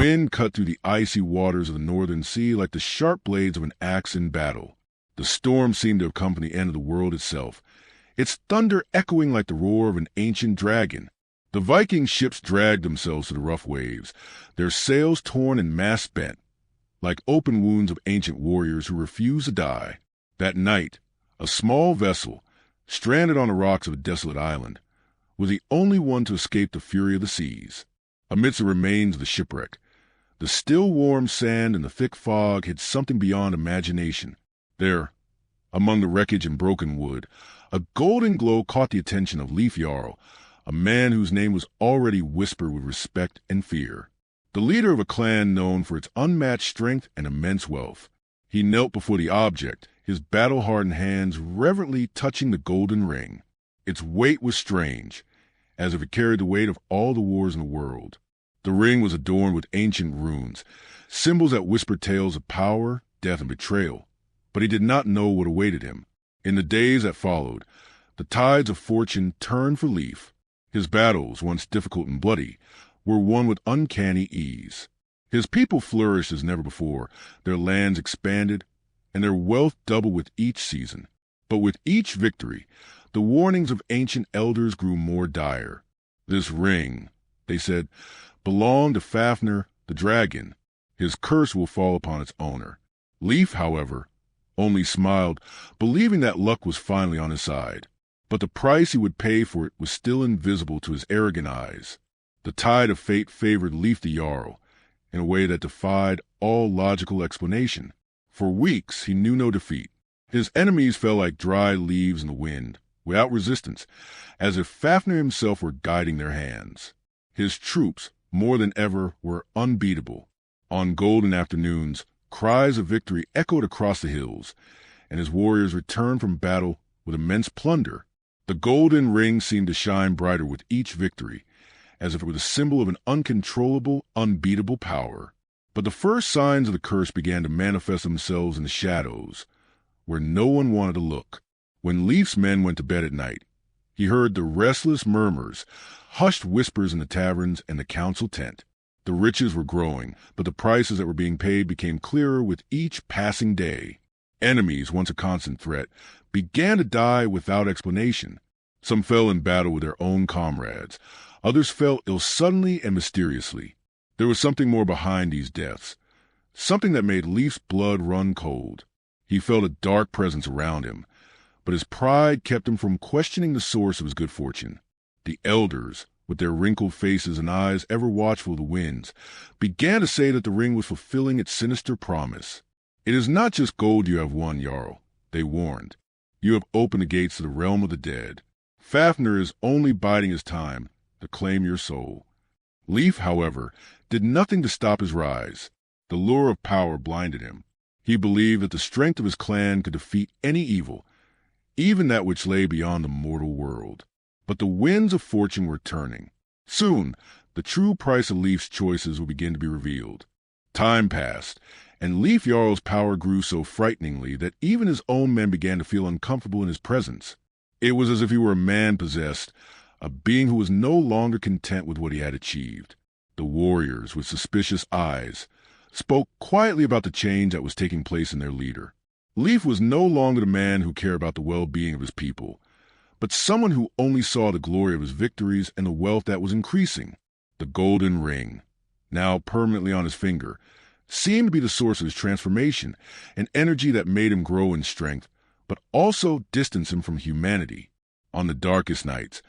wind cut through the icy waters of the northern sea like the sharp blades of an axe in battle. The storm seemed to have come from the end of the world itself, its thunder echoing like the roar of an ancient dragon. The Viking ships dragged themselves to the rough waves, their sails torn and masts bent, like open wounds of ancient warriors who refused to die. That night, a small vessel, stranded on the rocks of a desolate island, was the only one to escape the fury of the seas. Amidst the remains of the shipwreck, the still warm sand and the thick fog hid something beyond imagination. There, among the wreckage and broken wood, a golden glow caught the attention of Leif Jarl, a man whose name was already whispered with respect and fear. The leader of a clan known for its unmatched strength and immense wealth. He knelt before the object, his battle-hardened hands reverently touching the golden ring. Its weight was strange, as if it carried the weight of all the wars in the world. The ring was adorned with ancient runes, symbols that whispered tales of power, death, and betrayal. But he did not know what awaited him. In the days that followed, the tides of fortune turned for Leif. His battles, once difficult and bloody, were won with uncanny ease. His people flourished as never before, their lands expanded, and their wealth doubled with each season. But with each victory, the warnings of ancient elders grew more dire. This ring, they said, belonged to Fafnir the dragon. His curse will fall upon its owner. Leif, however, only smiled, believing that luck was finally on his side. But the price he would pay for it was still invisible to his arrogant eyes. The tide of fate favored Leif the Jarl in a way that defied all logical explanation. For weeks he knew no defeat. His enemies fell like dry leaves in the wind, without resistance, as if Fafnir himself were guiding their hands. His troops, more than ever, were unbeatable. On golden afternoons, cries of victory echoed across the hills, and his warriors returned from battle with immense plunder. The golden ring seemed to shine brighter with each victory, as if it were the symbol of an uncontrollable, unbeatable power. But the first signs of the curse began to manifest themselves in the shadows, where no one wanted to look. When Leif's men went to bed at night, he heard the restless murmurs, hushed whispers in the taverns and the council tent. The riches were growing, but the prices that were being paid became clearer with each passing day. Enemies, once a constant threat, began to die without explanation. Some fell in battle with their own comrades. Others fell ill suddenly and mysteriously. There was something more behind these deaths, something that made Leif's blood run cold. He felt a dark presence around him, but his pride kept him from questioning the source of his good fortune. The elders, with their wrinkled faces and eyes ever watchful of the winds, began to say that the ring was fulfilling its sinister promise. "It is not just gold you have won, Jarl," they warned. "You have opened the gates to the realm of the dead. Fafnir is only biding his time to claim your soul." Leif, however, did nothing to stop his rise. The lure of power blinded him. He believed that the strength of his clan could defeat any evil, even that which lay beyond the mortal world. But the winds of fortune were turning. Soon, the true price of Leif's choices would begin to be revealed. Time passed, and Leif Jarl's power grew so frighteningly that even his own men began to feel uncomfortable in his presence. It was as if he were a man possessed, a being who was no longer content with what he had achieved. The warriors, with suspicious eyes, spoke quietly about the change that was taking place in their leader. Leif was no longer the man who cared about the well-being of his people, but someone who only saw the glory of his victories and the wealth that was increasing. The golden ring, now permanently on his finger, seemed to be the source of his transformation, an energy that made him grow in strength, but also distanced him from humanity. On the darkest nights,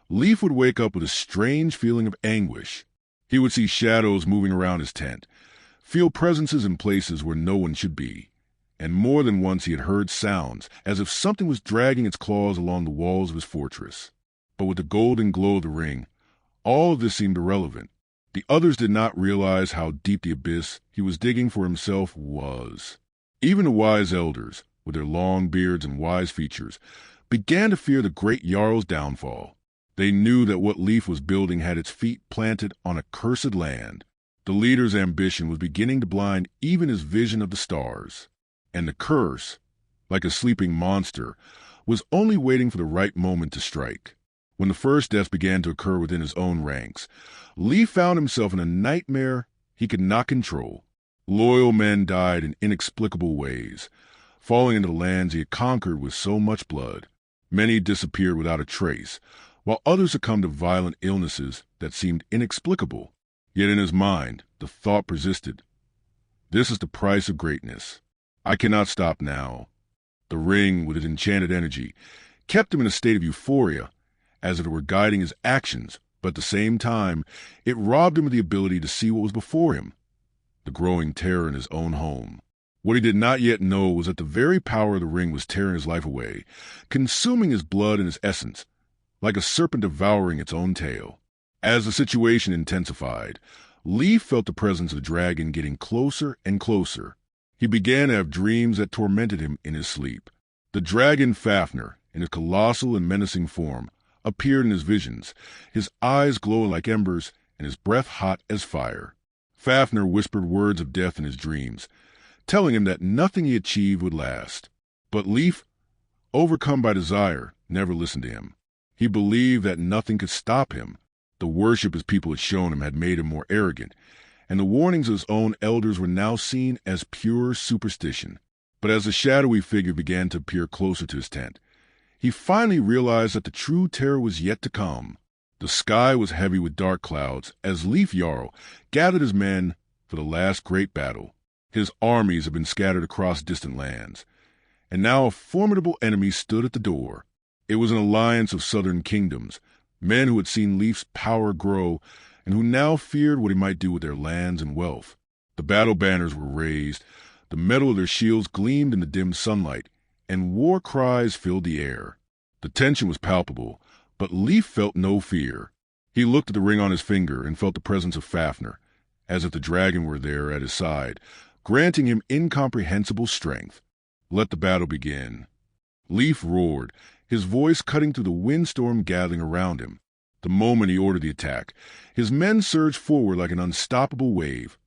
Leif would wake up with a strange feeling of anguish. He would see shadows moving around his tent, feel presences in places where no one should be, and more than once he had heard sounds as if something was dragging its claws along the walls of his fortress. But with the golden glow of the ring, all of this seemed irrelevant. The others did not realize how deep the abyss he was digging for himself was. Even the wise elders, with their long beards and wise features, began to fear the great Jarl's downfall. They knew that what Leif was building had its feet planted on a cursed land. The leader's ambition was beginning to blind even his vision of the stars. And the curse, like a sleeping monster, was only waiting for the right moment to strike. When the first deaths began to occur within his own ranks, Leif found himself in a nightmare he could not control. Loyal men died in inexplicable ways, falling into the lands he had conquered with so much blood. Many disappeared without a trace, while others succumbed to violent illnesses that seemed inexplicable. Yet in his mind, the thought persisted. This is the price of greatness. I cannot stop now. The ring, with its enchanted energy, kept him in a state of euphoria, as if it were guiding his actions, but at the same time, it robbed him of the ability to see what was before him, the growing terror in his own home. What he did not yet know was that the very power of the ring was tearing his life away, consuming his blood and his essence, like a serpent devouring its own tail. As the situation intensified, Leif felt the presence of the dragon getting closer and closer. He began to have dreams that tormented him in his sleep. The dragon Fafnir, in his colossal and menacing form, appeared in his visions, his eyes glowing like embers and his breath hot as fire. Fafnir whispered words of death in his dreams, telling him that nothing he achieved would last. But Leif, overcome by desire, never listened to him. He believed that nothing could stop him. The worship his people had shown him had made him more arrogant, and the warnings of his own elders were now seen as pure superstition. But as the shadowy figure began to appear closer to his tent, he finally realized that the true terror was yet to come. The sky was heavy with dark clouds as Leif Jarl gathered his men for the last great battle. His armies had been scattered across distant lands, and now a formidable enemy stood at the door. It was an alliance of southern kingdoms, men who had seen Leif's power grow and who now feared what he might do with their lands and wealth. The battle banners were raised, the metal of their shields gleamed in the dim sunlight, and war cries filled the air. The tension was palpable, but Leif felt no fear. He looked at the ring on his finger and felt the presence of Fafnir, as if the dragon were there at his side, granting him incomprehensible strength. Let the battle begin. Leif roared, his voice cutting through the windstorm gathering around him. The moment he ordered the attack, his men surged forward like an unstoppable wave,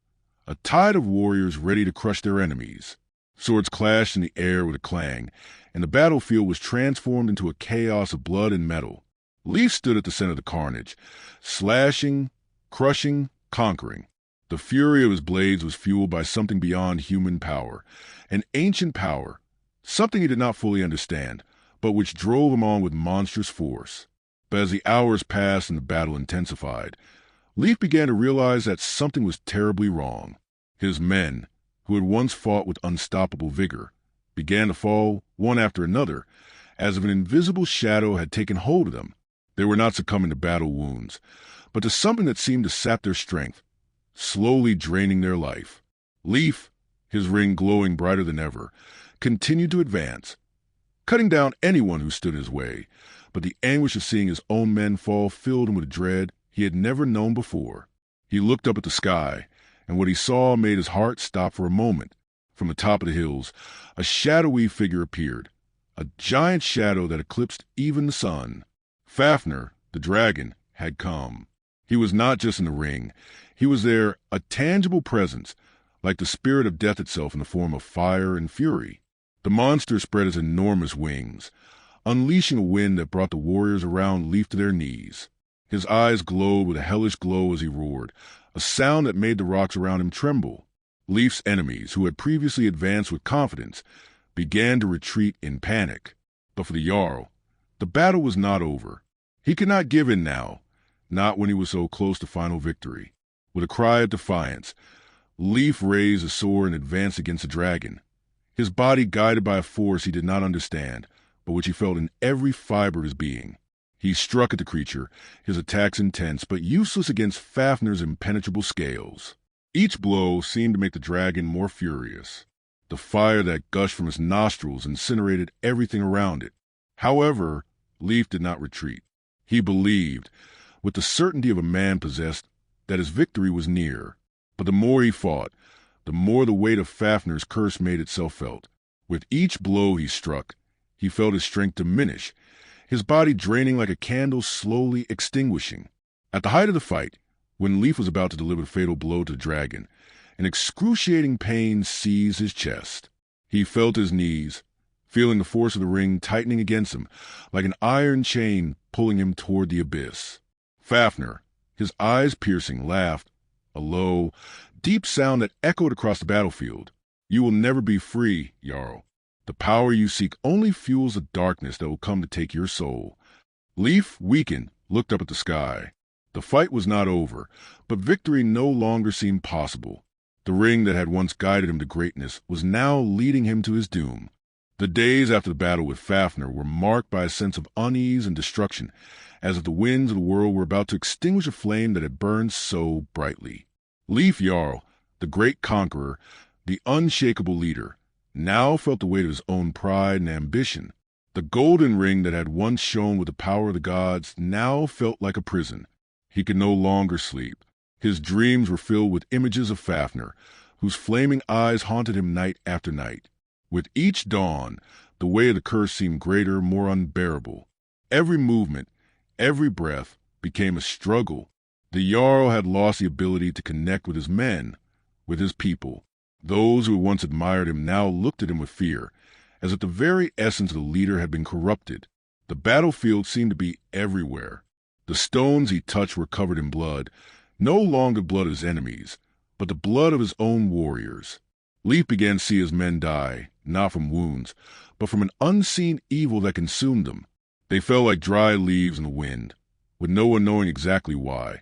a tide of warriors ready to crush their enemies. Swords clashed in the air with a clang, and the battlefield was transformed into a chaos of blood and metal. Leif stood at the center of the carnage, slashing, crushing, conquering. The fury of his blades was fueled by something beyond human power, an ancient power, something he did not fully understand, but which drove him on with monstrous force. But as the hours passed and the battle intensified, Leif began to realize that something was terribly wrong. His men, who had once fought with unstoppable vigor, began to fall one after another, as if an invisible shadow had taken hold of them. They were not succumbing to battle wounds, but to something that seemed to sap their strength, slowly draining their life. Leif, his ring glowing brighter than ever, continued to advance, cutting down anyone who stood in his way, but the anguish of seeing his own men fall filled him with a dread he had never known before. He looked up at the sky, and what he saw made his heart stop for a moment. From the top of the hills, a shadowy figure appeared, a giant shadow that eclipsed even the sun. Fafnir, the dragon, had come. He was not just in the ring. He was there, a tangible presence, like the spirit of death itself in the form of fire and fury. The monster spread his enormous wings, unleashing a wind that brought the warriors around Leif to their knees. His eyes glowed with a hellish glow as he roared, a sound that made the rocks around him tremble. Leif's enemies, who had previously advanced with confidence, began to retreat in panic. But for the Jarl, the battle was not over. He could not give in now, not when he was so close to final victory. With a cry of defiance, Leif raised his sword and advanced against the dragon, his body guided by a force he did not understand, but which he felt in every fiber of his being. He struck at the creature, his attacks intense but useless against Fafnir's impenetrable scales. Each blow seemed to make the dragon more furious. The fire that gushed from his nostrils incinerated everything around it. However, Leif did not retreat. He believed, with the certainty of a man possessed, that his victory was near. But the more he fought, the more the weight of Fafnir's curse made itself felt. With each blow he struck, he felt his strength diminish, his body draining like a candle slowly extinguishing. At the height of the fight, when Leif was about to deliver the fatal blow to the dragon, an excruciating pain seized his chest. He felt his knees, feeling the force of the ring tightening against him, like an iron chain pulling him toward the abyss. Fafnir, his eyes piercing, laughed, a low, deep sound that echoed across the battlefield. You will never be free, Jarl. The power you seek only fuels the darkness that will come to take your soul. Leif, weakened, looked up at the sky. The fight was not over, but victory no longer seemed possible. The ring that had once guided him to greatness was now leading him to his doom. The days after the battle with Fafnir were marked by a sense of unease and destruction, as if the winds of the world were about to extinguish a flame that had burned so brightly. Leif Jarl, the great conqueror, the unshakable leader, now felt the weight of his own pride and ambition. The golden ring that had once shone with the power of the gods now felt like a prison. He could no longer sleep. His dreams were filled with images of Fafnir, whose flaming eyes haunted him night after night. With each dawn, the weight of the curse seemed greater, more unbearable. Every movement, every breath, became a struggle. The Jarl had lost the ability to connect with his men, with his people. Those who once admired him now looked at him with fear, as if the very essence of the leader had been corrupted. The battlefield seemed to be everywhere. The stones he touched were covered in blood, no longer blood of his enemies, but the blood of his own warriors. Leif began to see his men die, not from wounds, but from an unseen evil that consumed them. They fell like dry leaves in the wind, with no one knowing exactly why,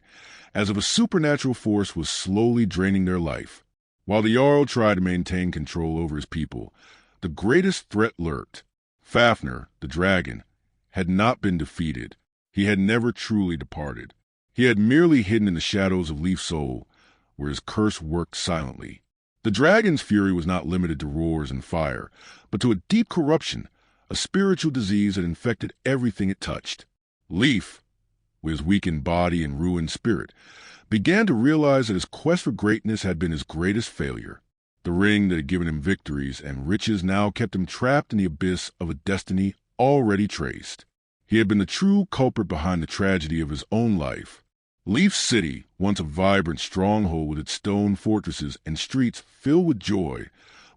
as if a supernatural force was slowly draining their life. While the Jarl tried to maintain control over his people, the greatest threat lurked. Fafnir, the dragon, had not been defeated. He had never truly departed. He had merely hidden in the shadows of Leif's soul, where his curse worked silently. The dragon's fury was not limited to roars and fire, but to a deep corruption, a spiritual disease that infected everything it touched. Leif, with his weakened body and ruined spirit, began to realize that his quest for greatness had been his greatest failure. The ring that had given him victories and riches now kept him trapped in the abyss of a destiny already traced. He had been the true culprit behind the tragedy of his own life. Leif's city, once a vibrant stronghold with its stone fortresses and streets filled with joy,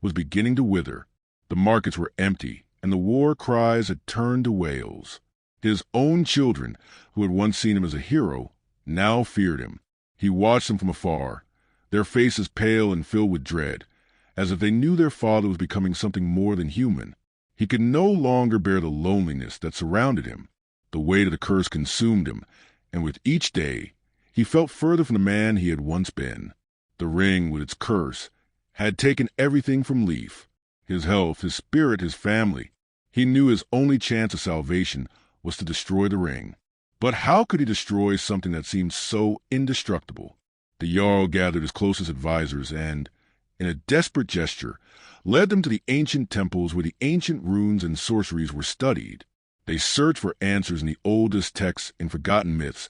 was beginning to wither. The markets were empty, and the war cries had turned to wails. His own children, who had once seen him as a hero, now feared him. He watched them from afar, their faces pale and filled with dread, as if they knew their father was becoming something more than human. He could no longer bear the loneliness that surrounded him. The weight of the curse consumed him, and with each day, he felt further from the man he had once been. The ring, with its curse, had taken everything from Leif: his health, his spirit, his family. He knew his only chance of salvation was to destroy the ring. But how could he destroy something that seemed so indestructible? The Jarl gathered his closest advisors and, in a desperate gesture, led them to the ancient temples where the ancient runes and sorceries were studied. They searched for answers in the oldest texts and forgotten myths,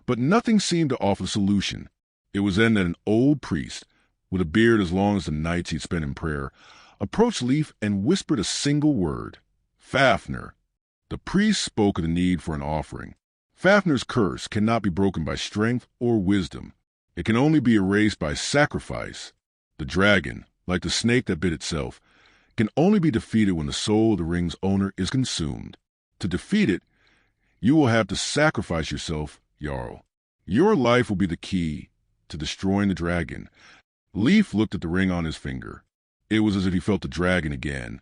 but nothing seemed to offer a solution. It was then that an old priest, with a beard as long as the nights he'd spent in prayer, approached Leif and whispered a single word: Fafnir. The priest spoke of the need for an offering. Fafnir's curse cannot be broken by strength or wisdom. It can only be erased by sacrifice. The dragon, like the snake that bit itself, can only be defeated when the soul of the ring's owner is consumed. To defeat it, you will have to sacrifice yourself, Jarl. Your life will be the key to destroying the dragon. Leif looked at the ring on his finger. It was as if he felt the dragon again,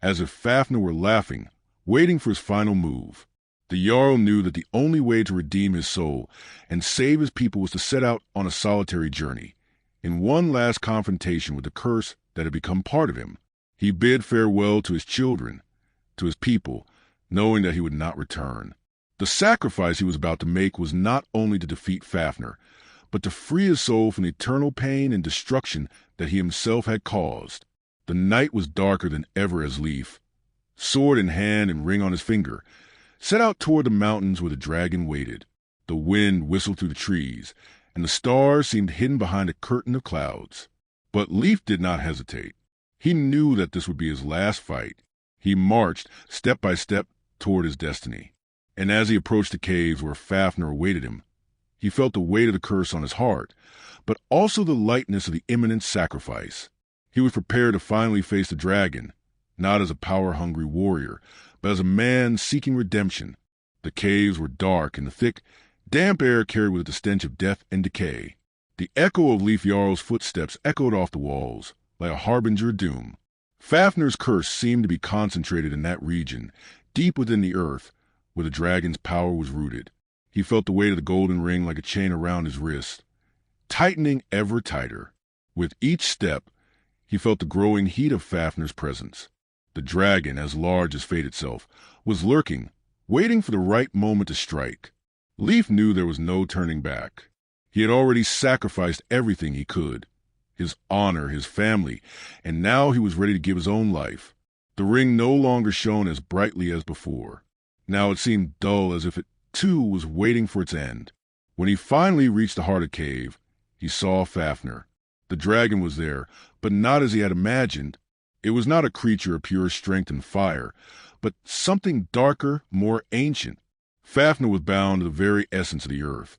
as if Fafnir were laughing, waiting for his final move. The Jarl knew that the only way to redeem his soul and save his people was to set out on a solitary journey, in one last confrontation with the curse that had become part of him. He bid farewell to his children, to his people, knowing that he would not return. The sacrifice he was about to make was not only to defeat Fafnir, but to free his soul from the eternal pain and destruction that he himself had caused. The night was darker than ever as Leif, sword in hand and ring on his finger, set out toward the mountains where the dragon waited. The wind whistled through the trees, and the stars seemed hidden behind a curtain of clouds. But Leif did not hesitate. He knew that this would be his last fight. He marched, step by step, toward his destiny. And as he approached the caves where Fafnir awaited him, he felt the weight of the curse on his heart, but also the lightness of the imminent sacrifice. He was prepared to finally face the dragon, not as a power-hungry warrior, but as a man seeking redemption. The caves were dark, and the thick, damp air carried with it the stench of death and decay. The echo of Leif Jarl's footsteps echoed off the walls, like a harbinger of doom. Fafnir's curse seemed to be concentrated in that region, deep within the earth, where the dragon's power was rooted. He felt the weight of the golden ring like a chain around his wrist, tightening ever tighter. With each step, he felt the growing heat of Fafnir's presence. The dragon, as large as fate itself, was lurking, waiting for the right moment to strike. Leif knew there was no turning back. He had already sacrificed everything he could, his honor, his family, and now he was ready to give his own life. The ring no longer shone as brightly as before. Now it seemed dull, as if it, too, was waiting for its end. When he finally reached the heart of the cave, he saw Fafnir. The dragon was there, but not as he had imagined. It was not a creature of pure strength and fire, but something darker, more ancient. Fafnir was bound to the very essence of the earth,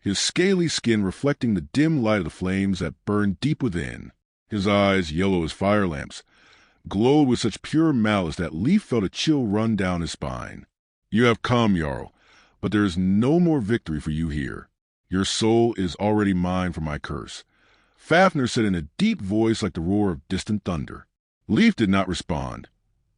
his scaly skin reflecting the dim light of the flames that burned deep within. His eyes, yellow as fire lamps, glowed with such pure malice that Leif felt a chill run down his spine. "You have come, Jarl, but there is no more victory for you here. Your soul is already mine for my curse," Fafnir said in a deep voice like the roar of distant thunder. Leif did not respond,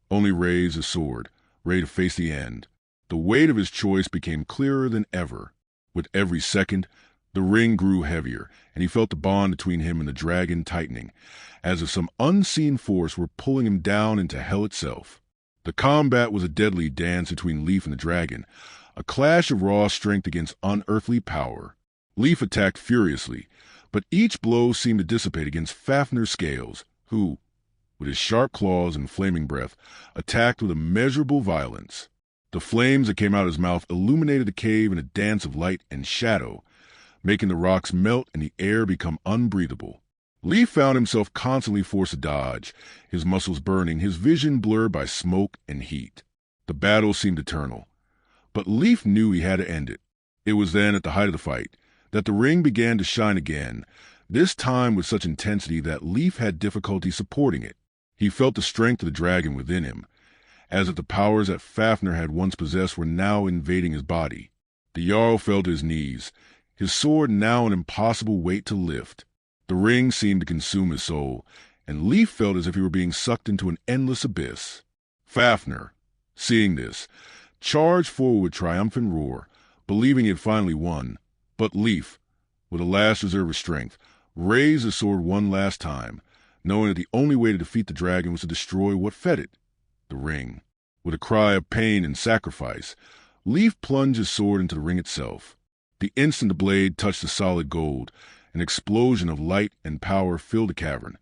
only raised his sword, ready to face the end. The weight of his choice became clearer than ever. With every second, the ring grew heavier, and he felt the bond between him and the dragon tightening, as if some unseen force were pulling him down into hell itself. The combat was a deadly dance between Leif and the dragon, a clash of raw strength against unearthly power. Leif attacked furiously, but each blow seemed to dissipate against Fafnir's scales, who, with his sharp claws and flaming breath, attacked with immeasurable violence. The flames that came out of his mouth illuminated the cave in a dance of light and shadow, making the rocks melt and the air become unbreathable. Leif found himself constantly forced to dodge, his muscles burning, his vision blurred by smoke and heat. The battle seemed eternal, but Leif knew he had to end it. It was then, at the height of the fight, that the ring began to shine again, this time with such intensity that Leif had difficulty supporting it. He felt the strength of the dragon within him, as if the powers that Fafnir had once possessed were now invading his body. The Jarl fell to his knees, his sword now an impossible weight to lift. The ring seemed to consume his soul, and Leif felt as if he were being sucked into an endless abyss. Fafnir, seeing this, charged forward with triumphant roar, believing he had finally won. But Leif, with a last reserve of strength, raised his sword one last time, knowing that the only way to defeat the dragon was to destroy what fed it, the ring. With a cry of pain and sacrifice, Leif plunged his sword into the ring itself. The instant the blade touched the solid gold, an explosion of light and power filled the cavern,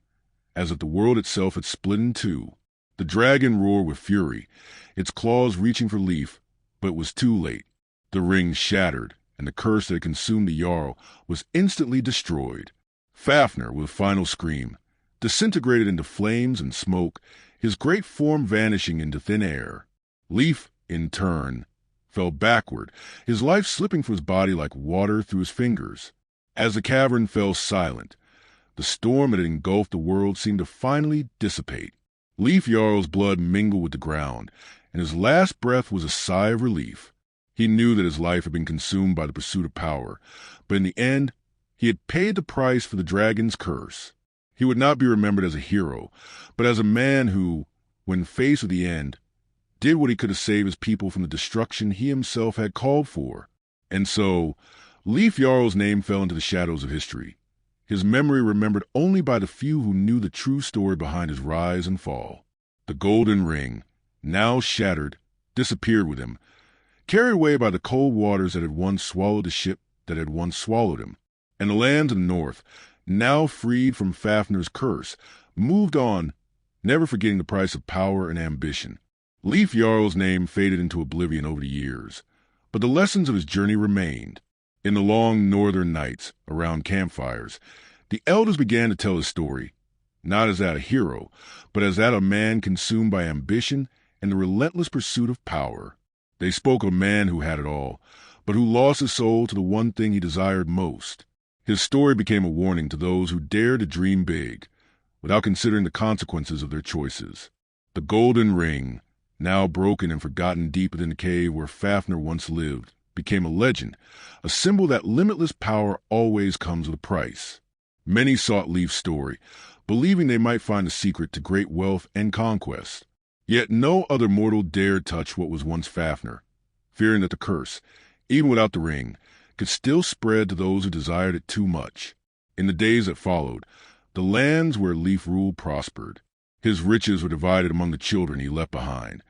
as if the world itself had split in two. The dragon roared with fury, its claws reaching for Leif, but it was too late. The ring shattered, and the curse that had consumed the Jarl was instantly destroyed. Fafnir, with a final scream, disintegrated into flames and smoke, his great form vanishing into thin air. Leif, in turn, fell backward, his life slipping from his body like water through his fingers. As the cavern fell silent, the storm that had engulfed the world seemed to finally dissipate. Leif Jarl's blood mingled with the ground, and his last breath was a sigh of relief. He knew that his life had been consumed by the pursuit of power, but in the end, he had paid the price for the dragon's curse. He would not be remembered as a hero, but as a man who, when faced with the end, did what he could to save his people from the destruction he himself had called for. And so, Leif Jarl's name fell into the shadows of history, his memory remembered only by the few who knew the true story behind his rise and fall. The golden ring, now shattered, disappeared with him, carried away by the cold waters that had once swallowed the ship that had once swallowed him. And the lands of the north, now freed from Fafnir's curse, moved on, never forgetting the price of power and ambition. Leif Jarl's name faded into oblivion over the years, but the lessons of his journey remained. In the long northern nights, around campfires, the elders began to tell his story, not as that of a hero, but as that of a man consumed by ambition and the relentless pursuit of power. They spoke of a man who had it all, but who lost his soul to the one thing he desired most. His story became a warning to those who dared to dream big, without considering the consequences of their choices. The golden ring, now broken and forgotten deep within the cave where Fafnir once lived, became a legend, a symbol that limitless power always comes with a price. Many sought Leif's story, believing they might find a secret to great wealth and conquest. Yet no other mortal dared touch what was once Fafnir, fearing that the curse, even without the ring, could still spread to those who desired it too much. In the days that followed, the lands where Leif ruled prospered. His riches were divided among the children he left behind,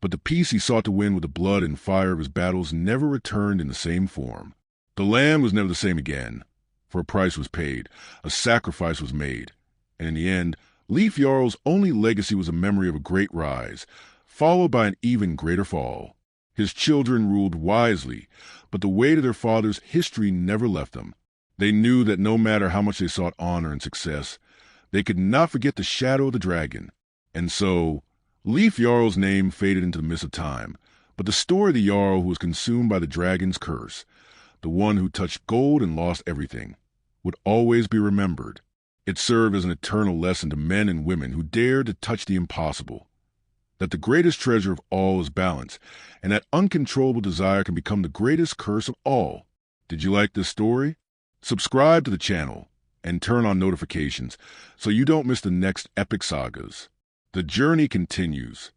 but the peace he sought to win with the blood and fire of his battles never returned in the same form. The land was never the same again, for a price was paid, a sacrifice was made, and in the end, Leif Jarl's only legacy was a memory of a great rise, followed by an even greater fall. His children ruled wisely, but the weight of their father's history never left them. They knew that no matter how much they sought honor and success, they could not forget the shadow of the dragon. And so, Leif Jarl's name faded into the mist of time, but the story of the Jarl who was consumed by the dragon's curse, the one who touched gold and lost everything, would always be remembered. It served as an eternal lesson to men and women who dared to touch the impossible, that the greatest treasure of all is balance, and that uncontrollable desire can become the greatest curse of all. Did you like this story? Subscribe to the channel and turn on notifications so you don't miss the next epic sagas. The journey continues.